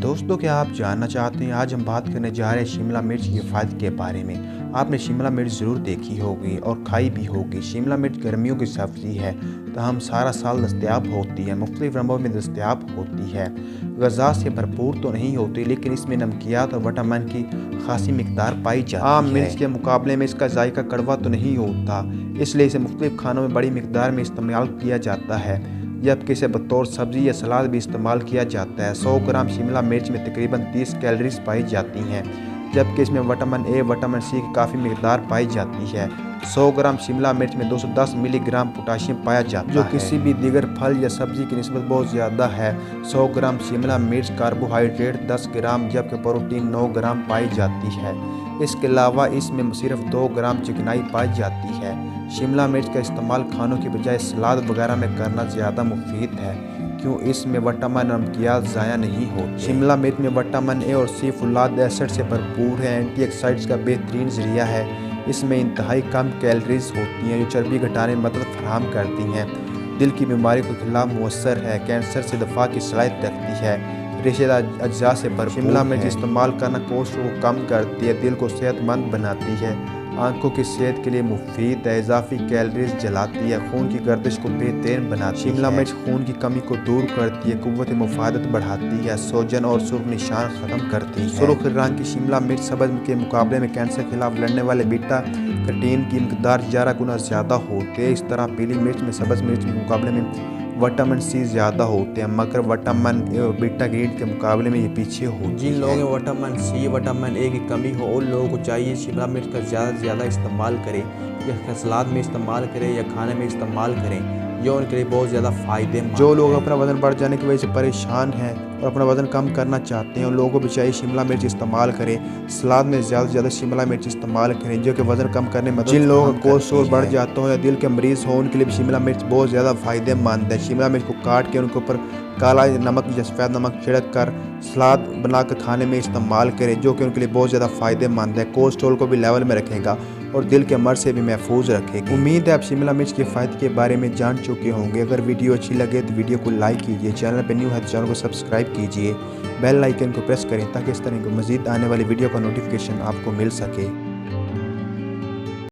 दोस्तों, क्या आप जानना चाहते हैं? आज हम बात करने जा रहे हैं शिमला मिर्च के फ़ायदे के बारे में। आपने शिमला मिर्च ज़रूर देखी होगी और खाई भी होगी। शिमला मिर्च गर्मियों की सब्ज़ी है, हम सारा साल दस्तयाब होती है, मुख्तलिफ़ रंगों में दस्तयाब होती है। ग़िज़ा से भरपूर तो नहीं होती, लेकिन इसमें नमकियात और विटामिन की खासी मिकदार पाई जाती है। आम मिर्च के मुकाबले में इसका जायका कड़वा तो नहीं होता, इसलिए इसे मुख्तलिफ़ खानों में बड़ी मिकदार में इस्तेमाल किया जाता है, जबकि इसे बतौर सब्ज़ी या सलाद भी इस्तेमाल किया जाता है। 100 ग्राम शिमला मिर्च में तकरीबन 30 कैलोरीज पाई जाती हैं, जबकि इसमें विटामिन ए, विटामिन सी की काफ़ी मिकदार पाई जाती है। 100 ग्राम शिमला मिर्च में 210 मिलीग्राम पोटाशियम पाया जाता है, जो किसी भी दीगर फल या सब्ज़ी की निस्बत बहुत ज़्यादा है। 100 ग्राम शिमला मिर्च कार्बोहाइड्रेट 10 ग्राम जबकि प्रोटीन 9 ग्राम पाई जाती है। इसके अलावा इसमें सिर्फ 2 ग्राम चिकनाई पाई जाती है। शिमला मिर्च का इस्तेमाल खानों की बजाय सलाद वगैरह में करना ज़्यादा मुफीद है, क्यों इसमें विटामिन नमकियात ज़ाया नहीं होते। शिमला मिर्च में विटामिन ए और सी फुलाद एसिड से भरपूर है, एंटीऑक्सीडेंट्स का बेहतरीन ज़रिया है। इसमें इंतहाई कम कैलोरीज होती हैं, जो चर्बी घटाने में मदद फराहम करती हैं। दिल की बीमारी के खिलाफ मुअस्सर है, कैंसर से दफा की सलाहियत रखती है, रेशेदार अज्जा से भरपूर। शिमला मिर्च इस्तेमाल करना कोलेस्ट्रॉल को कम करती है, दिल को सेहतमंद बनाती है, आंखों की सेहत के लिए मुफीद है, इजाफी कैलोरीज जलाती है, खून की गर्दिश को बेहतरीन बनाती है। शिमला मिर्च खून की कमी को दूर करती है, कुव्वत मुफादत बढ़ाती है, सोजन और सुर्ख निशान ख़त्म करती है। सुर्ख रंग की शिमला मिर्च सब्ज़ के मुकाबले में कैंसर के खिलाफ लड़ने वाले बीटा कैरोटीन की मिकदार 11 गुना ज़्यादा होती है। इस तरह पीली मिर्च में सब्ज़ मिर्च के मुकाबले में विटामिन सी ज़्यादा होते हैं, मगर विटामिन ए और बीटा कैरोटीन के मुकाबले में ये पीछे होती है। जिन लोगों में विटामिन सी, विटामिन ए की कमी हो, उन लोगों को चाहिए शिमला मिर्च का ज़्यादा से ज़्यादा इस्तेमाल करें, या सलाद में इस्तेमाल करें या खाने में इस्तेमाल करें, जो उनके लिए बहुत ज़्यादा फ़ायदेमंद। जो लोग अपना वज़न बढ़ जाने की वजह से परेशान हैं और अपना वज़न कम करना चाहते हैं, उन लोगों को भी चाहिए शिमला मिर्च इस्तेमाल करें। सलाद में ज़्यादा से ज़्यादा शिमला मिर्च इस्तेमाल करें, जो कि वज़न कम करने में। जिन लोगों का कोलेस्ट्रॉल बढ़ जाता हो या दिल के मरीज़ हो, उनके लिए भी शिमला मिर्च बहुत ज़्यादा फ़ायदेमंद है। शिमला मिर्च को काट के उनके ऊपर काला नमक या सफ़ेद नमक छिड़क कर सलाद बनाकर खाने में इस्तेमाल करें, जो कि उनके लिए बहुत ज़्यादा फ़ायदेमंद है, कोलेस्ट्रॉल को भी लेवल में रखेगा और दिल के मर्ज़ से भी महफूज रखेगी। उम्मीद है आप शिमला मिर्च के फ़ायदे के बारे में जान चुके होंगे। अगर वीडियो अच्छी लगे तो वीडियो को लाइक कीजिए, चैनल पर न्यू है तो चैनल को सब्सक्राइब कीजिए, बेल आइकन को प्रेस करें ताकि इस तरह की मज़ीद आने वाली वीडियो का नोटिफिकेशन आपको मिल सके।